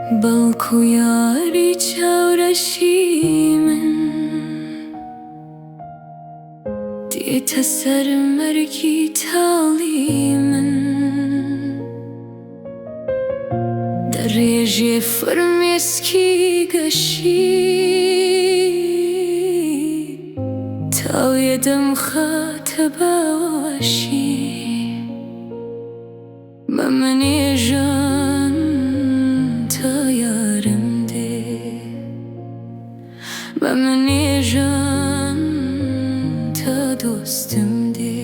بەڵکو یاری چاورەشی من دێتە سەر مەرگی تاڵی من دەڕێژێ فرمێسکی گەشی تاوێ دەمخاتە باوەشی بە منێژان تا یارم دێ بە منێژان تا دۆستم دێ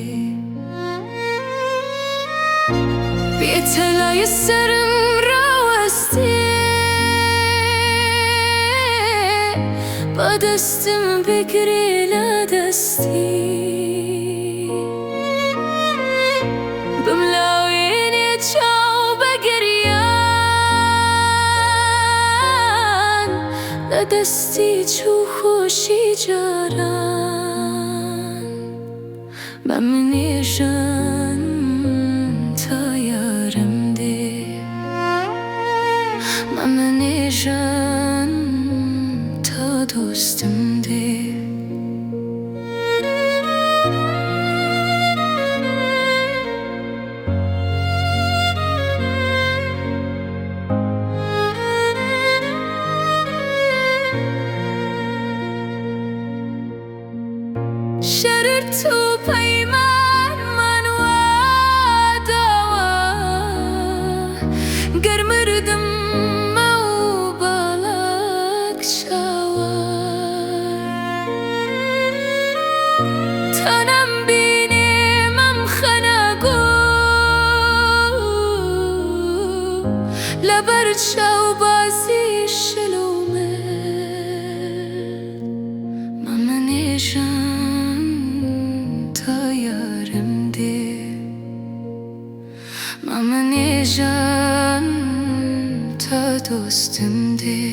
بێتەلای سەرم ڕاوەستێ با دەستم بگرێ لە دەستی بملاوێنێ چاو بە گریان لە دەستی چوو خۆشی جاران بە منێژان تا یارم دێ بە منێژان تا دۆستم دێ شەرت و پەیمانمان واداوە گەر مردممە و باڵک چاوە تا نەمبینێم ئەم خەنەگۆ لەبەر چاوبازی شلومت بە منێژان تا یارم دێ بە منێژان تا دۆستم دێ